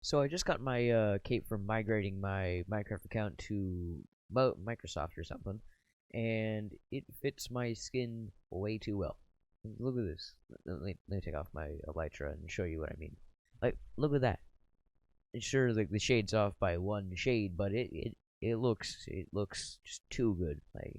So I just got my cape from migrating my Minecraft account to Microsoft or something, and it fits my skin way too well. Look at this. Let me take off my elytra and show you what I mean. Like, look at that. It's sure, like, the shade's off by one shade, but it looks just too good. Like,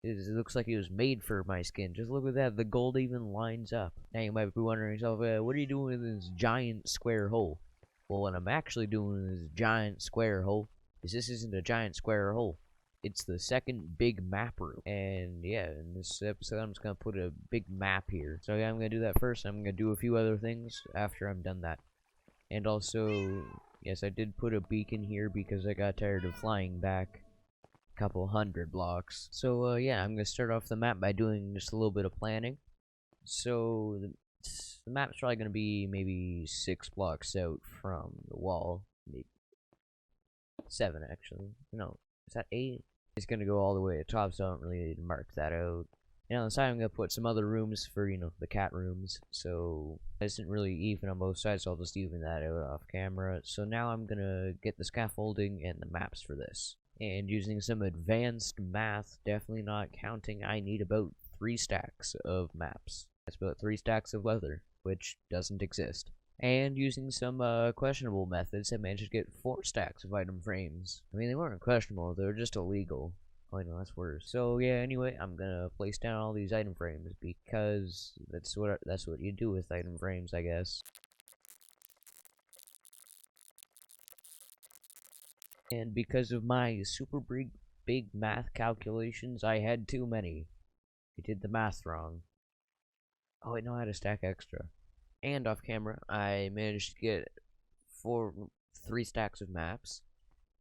it looks like it was made for my skin. Just look at that. The gold even lines up. Now you might be wondering yourself, what are you doing in this giant square hole? Well, what I'm actually doing in this giant square hole is this isn't a giant square hole. It's the second big map room. And yeah, in this episode, I'm just going to put a big map here. So yeah, I'm going to do that first. I'm going to do a few other things after I'm done that. And also, yes, I did put a beacon here because I got tired of flying back a couple hundred blocks. So yeah, I'm going to start off the map by doing just a little bit of planning. So the map's probably going to be maybe 6 blocks out from the wall. Maybe 7, actually. No, is that 8? It's going to go all the way to the top, so I don't really need to mark that out. And on the side, I'm going to put some other rooms for, the cat rooms. So it isn't really even on both sides, so I'll just even that out off camera. So now I'm going to get the scaffolding and the maps for this. And using some advanced math, definitely not counting, I need about 3 stacks of maps. That's about 3 stacks of leather, which doesn't exist. And using some questionable methods, I managed to get 4 stacks of item frames. I mean, they weren't questionable, they were just illegal. Oh, no, that's worse. So yeah, anyway, I'm gonna place down all these item frames because that's what you do with item frames, I guess. And because of my super big math calculations, I had too many. I did the math wrong. Oh wait, no, I had a stack extra. And off camera, I managed to get 3 stacks of maps.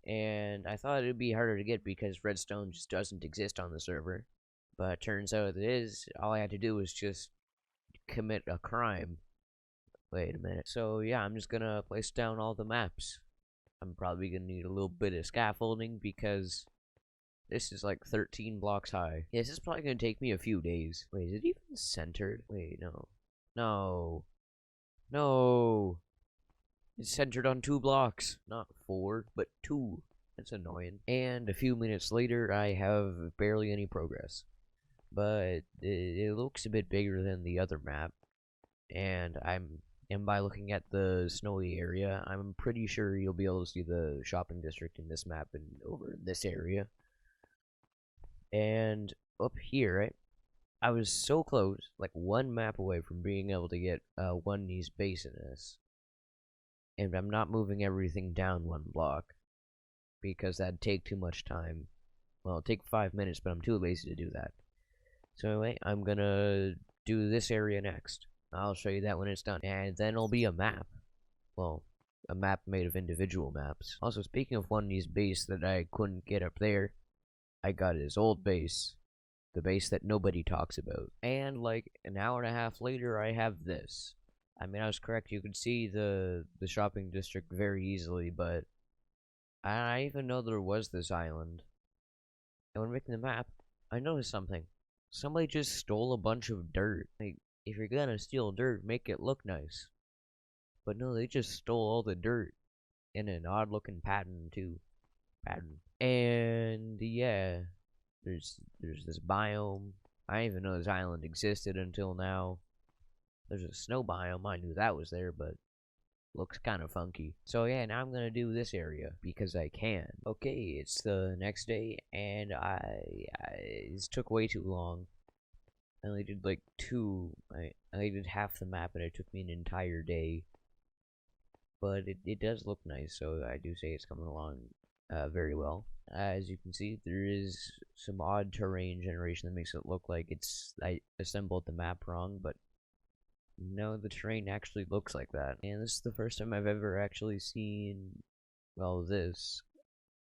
And I thought it would be harder to get because redstone just doesn't exist on the server. But it turns out it is. All I had to do was just commit a crime. Wait a minute. So yeah, I'm just gonna place down all the maps. I'm probably gonna need a little bit of scaffolding because this is like 13 blocks high. Yeah, this is probably gonna take me a few days. Wait, is it even centered? Wait, no. No. No. It's centered on 2 blocks. Not 4, but 2. That's annoying. And a few minutes later, I have barely any progress. But it looks a bit bigger than the other map. And by looking at the snowy area, I'm pretty sure you'll be able to see the shopping district in this map and over in this area. And up here, right? I was so close, like 1 map away from being able to get one niche base in this. And I'm not moving everything down 1 block because that'd take too much time. Well, it'll take 5 minutes, but I'm too lazy to do that. So anyway, I'm gonna do this area next. I'll show you that when it's done. And then it'll be a map. Well, a map made of individual maps. Also, speaking of one niche base that I couldn't get up there, I got his old base. The base that nobody talks about. And like an hour and a half later, I have this. I mean, I was correct. You could see the shopping district very easily, but I didn't even know there was this island. And when making the map, I noticed something. Somebody just stole a bunch of dirt. Like, if you're gonna steal dirt, make it look nice. But no, they just stole all the dirt in an odd-looking pattern too. And yeah, there's this biome. I didn't even know this island existed until now. There's a snow biome. I knew that was there, but looks kind of funky. So yeah, now I'm gonna do this area because I can. Okay, it's the next day, and this took way too long. I only did like 2. I only did half the map, and it took me an entire day. But it does look nice, so I do say it's coming along very well. As you can see, there is some odd terrain generation that makes it look like I assembled the map wrong, but no, the terrain actually looks like that. And this is the first time I've ever actually seen, well, this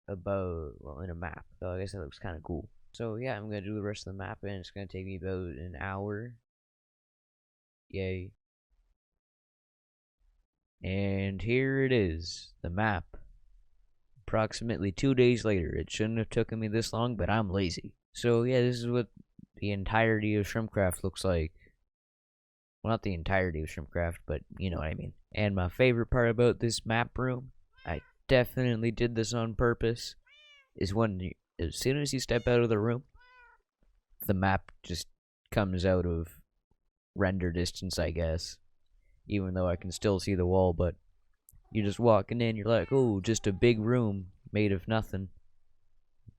in a map. So I guess that looks kind of cool. So yeah, I'm gonna do the rest of the map, and it's gonna take me about an hour. Yay. And here it is, the map. Approximately 2 days later. It shouldn't have taken me this long, but I'm lazy. So yeah, this is what the entirety of Shrimpcraft looks like. Well, not the entirety of Shrimpcraft, but you know what I mean. And my favorite part about this map room, I definitely did this on purpose, is as soon as you step out of the room, the map just comes out of render distance, I guess. Even though I can still see the wall, but you're just walking in, you're like, oh, just a big room made of nothing.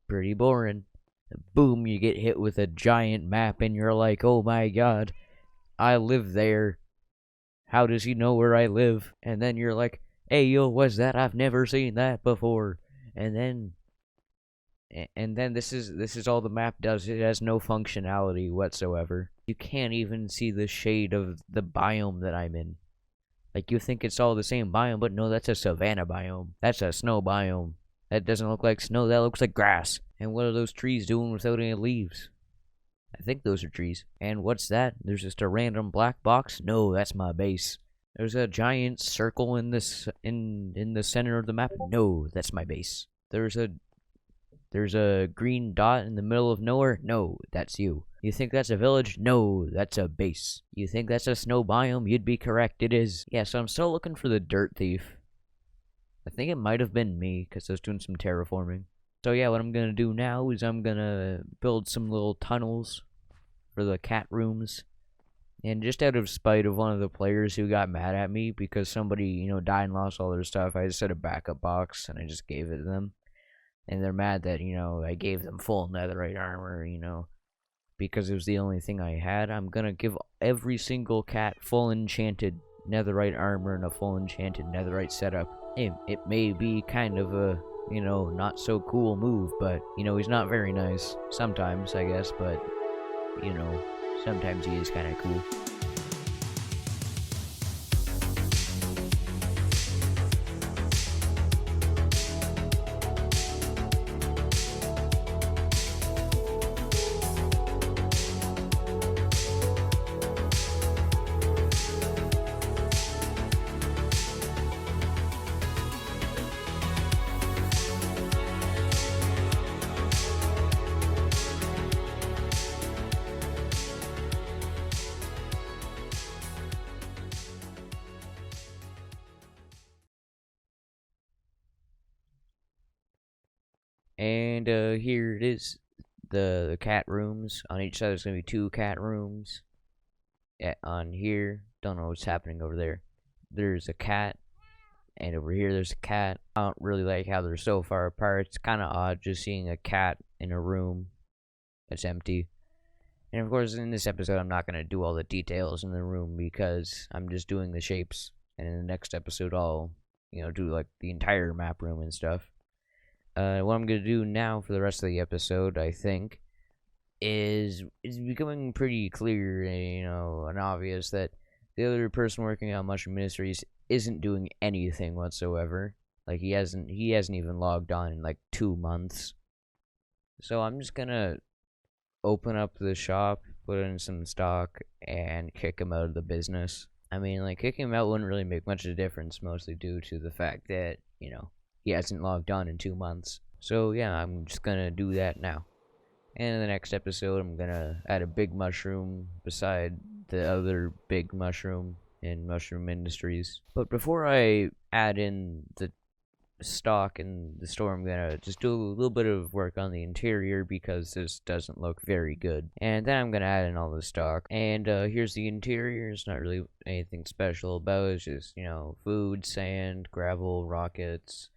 Pretty boring. Boom, you get hit with a giant map, and you're like, oh my god, I live there. How does he know where I live? And then you're like, hey, yo, what's that? I've never seen that before. And then this is all the map does. It has no functionality whatsoever. You can't even see the shade of the biome that I'm in. Like, you think it's all the same biome, but no, that's a savanna biome. That's a snow biome. That doesn't look like snow, that looks like grass. And what are those trees doing without any leaves? I think those are trees. And what's that? There's just a random black box? No, that's my base. There's a giant circle in this in the center of the map? No, that's my base. There's a green dot in the middle of nowhere? No, that's you. You think that's a village? No, that's a base. You think that's a snow biome? You'd be correct, it is. Yeah, so I'm still looking for the dirt thief. I think it might have been me, because I was doing some terraforming. So yeah, what I'm gonna do now is I'm gonna build some little tunnels for the cat rooms. And just out of spite of one of the players who got mad at me because somebody, died and lost all their stuff, I just set a backup box and I just gave it to them. And they're mad that, I gave them full netherite armor, because it was the only thing I had. I'm gonna give every single cat full enchanted netherite armor and a full enchanted netherite setup. It may be kind of a, not so cool move, but, he's not very nice. Sometimes, I guess, but, sometimes he is kind of cool. And here it is, the cat rooms. On each side there's going to be 2 cat rooms. On here, don't know what's happening over there. There's a cat, and over here there's a cat. I don't really like how they're so far apart. It's kind of odd just seeing a cat in a room that's empty. And of course, in this episode, I'm not going to do all the details in the room because I'm just doing the shapes. And in the next episode, I'll, do like the entire map room and stuff. What I'm going to do now for the rest of the episode, I think, is becoming pretty clear, and obvious that the other person working on Mushroom Ministries isn't doing anything whatsoever. Like, he hasn't even logged on in like 2 months. So I'm just going to open up the shop, put in some stock, and kick him out of the business. I mean, like, kicking him out wouldn't really make much of a difference, mostly due to the fact that, he hasn't logged on in 2 months. So yeah, I'm just gonna do that now. And in the next episode, I'm gonna add a big mushroom beside the other big mushroom in Mushroom Industries. But before I add in the stock in the store, I'm gonna just do a little bit of work on the interior because this doesn't look very good. And then I'm gonna add in all the stock. And here's the interior. It's not really anything special about it. It's just, food, sand, gravel, rockets,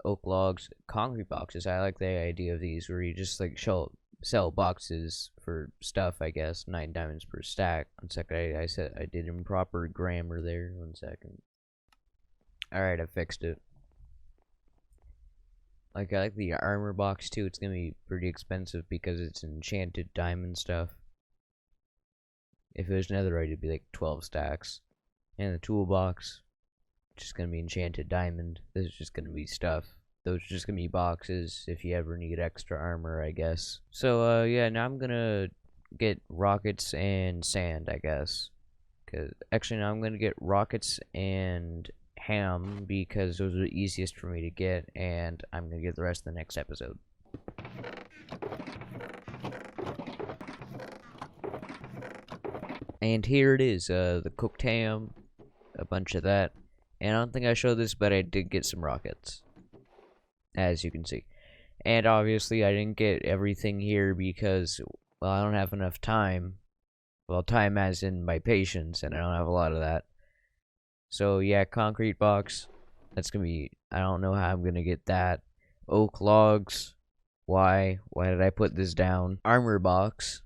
oak logs, concrete boxes. I like the idea of these where you just like sell boxes for stuff, I guess. 9 diamonds per stack. 1 second, I said I did improper grammar there. 1 second. Alright, I fixed it. Like, I like the armor box too. It's gonna be pretty expensive because it's enchanted diamond stuff. If it was netherite, it'd be like 12 stacks. And the toolbox, just gonna be enchanted diamond. This is just gonna be stuff. Those are just gonna be boxes if you ever need extra armor, I guess. So yeah, now I'm gonna get rockets and sand, I guess. Cause actually, now I'm gonna get rockets and ham because those are the easiest for me to get, and I'm gonna get the rest of the next episode. And here it is, the cooked ham, a bunch of that. And I don't think I showed this, but I did get some rockets, as you can see. And obviously I didn't get everything here because, well, I don't have enough time. Well, time as in my patience, and I don't have a lot of that. So yeah, concrete box. That's gonna be, I don't know how I'm gonna get that. Oak logs. Why? Why did I put this down? Armor box.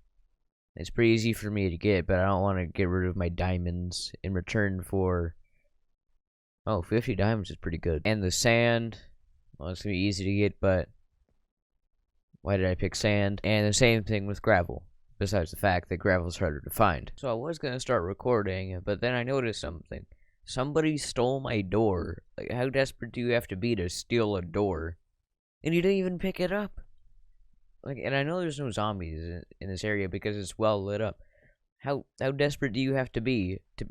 It's pretty easy for me to get, but I don't want to get rid of my diamonds in return for... Oh, 50 diamonds is pretty good. And the sand. Well, it's gonna be easy to get, but... Why did I pick sand? And the same thing with gravel. Besides the fact that gravel is harder to find. So I was gonna start recording, but then I noticed something. Somebody stole my door. Like, how desperate do you have to be to steal a door? And you didn't even pick it up. Like, and I know there's no zombies in this area because it's well lit up. How desperate do you have to be to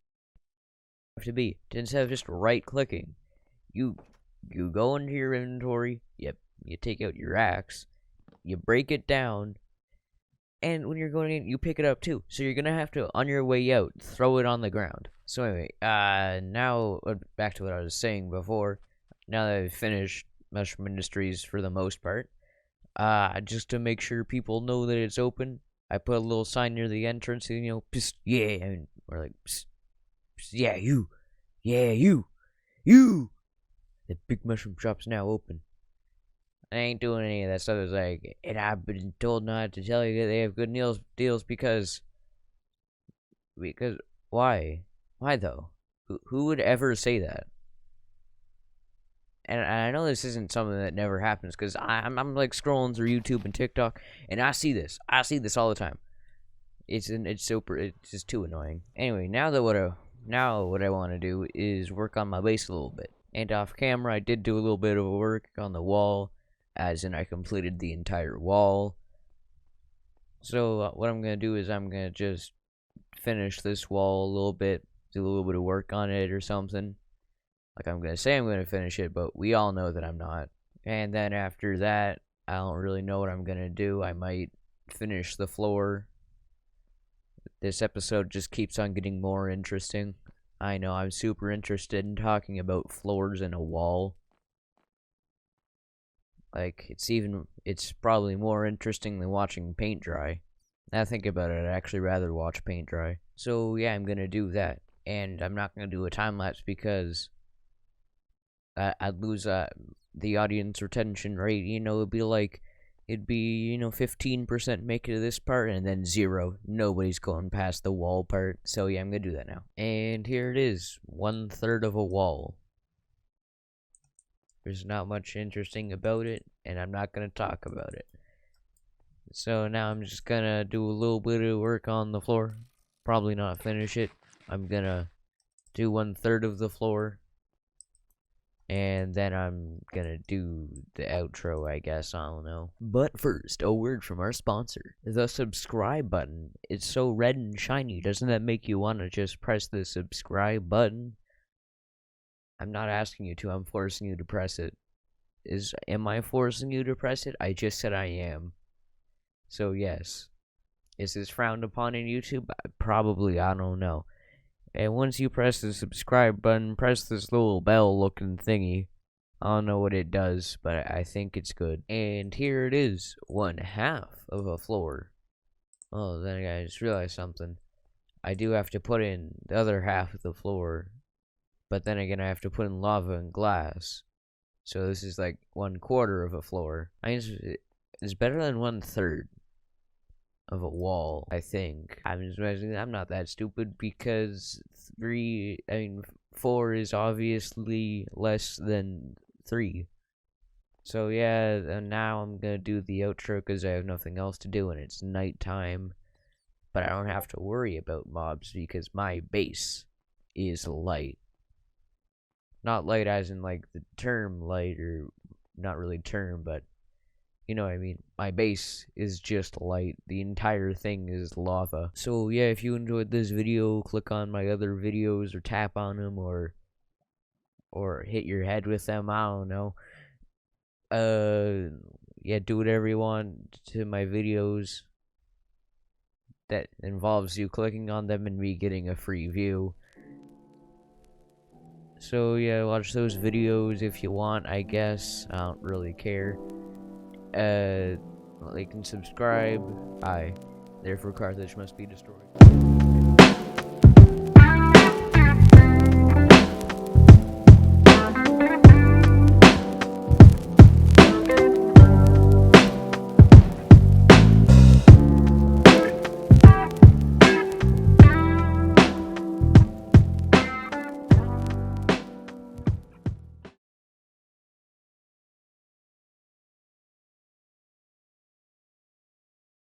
instead of just right clicking, you go into your inventory, you take out your axe, you break it down, and when you're going in, you pick it up too. So you're gonna have to, on your way out, throw it on the ground. So anyway, now back to what I was saying before. Now that I've finished Mushroom Industries for the most part, just to make sure people know that it's open, I put a little sign near the entrance, and, you know, psst, yeah, or like, psst, psst, yeah, you, the big mushroom shop's now open. I ain't doing any of that stuff. It's like, and I've been told not to tell you that they have good deals because why? Why though? Who would ever say that? And I know this isn't something that never happens because I'm like scrolling through YouTube and TikTok, and I see this all the time. It's just too annoying. Anyway, now what I want to do is work on my base a little bit. And off camera, I did do a little bit of work on the wall, as in I completed the entire wall. So what I'm gonna do is I'm gonna just finish this wall a little bit, do a little bit of work on it or something. Like, I'm gonna say I'm gonna finish it, but we all know that I'm not. And then after that, I don't really know what I'm gonna do. I might finish the floor. This episode just keeps on getting more interesting. I know, I'm super interested in talking about floors and a wall. Like, it's probably more interesting than watching paint dry. Now think about it, I'd actually rather watch paint dry. So yeah, I'm gonna do that. And I'm not gonna do a time lapse because I'd lose the audience retention rate. You know, it'd be 15% make it to this part, and then 0. Nobody's going past the wall part. So yeah, I'm gonna do that now. And here it is, 1/3 of a wall. There's not much interesting about it, and I'm not gonna talk about it. So now I'm just gonna do a little bit of work on the floor. Probably not finish it. I'm gonna do 1/3 of the floor. And then I'm gonna do the outro, I guess. I don't know. But first, a word from our sponsor. The subscribe button. It's so red and shiny. Doesn't that make you want to just press the subscribe button? I'm not asking you to. I'm forcing you to press it. Am I forcing you to press it? I just said I am. So yes. Is this frowned upon in YouTube? Probably. I don't know. And once you press the subscribe button, press this little bell looking thingy. I don't know what it does, but I think it's good. And here it is, 1/2 of a floor. Oh, then I just realized something. I do have to put in the other half of the floor, but then again I have to put in lava and glass. So this is like 1/4 of a floor. It's better than 1/3 of a wall, I think. I'm not that stupid because 4 is obviously less than 3. So yeah, and now I'm gonna do the outro because I have nothing else to do and it's nighttime. But I don't have to worry about mobs because my base is light. Not light as in like the term light, or not really term, but you know what I mean. My base is just light. The entire thing is lava. So yeah, if you enjoyed this video, click on my other videos or tap on them or hit your head with them. I don't know. Yeah, do whatever you want to my videos that involves you clicking on them and me getting a free view. So yeah, watch those videos if you want, I guess. I don't really care. Like and subscribe. Therefore Carthage must be destroyed.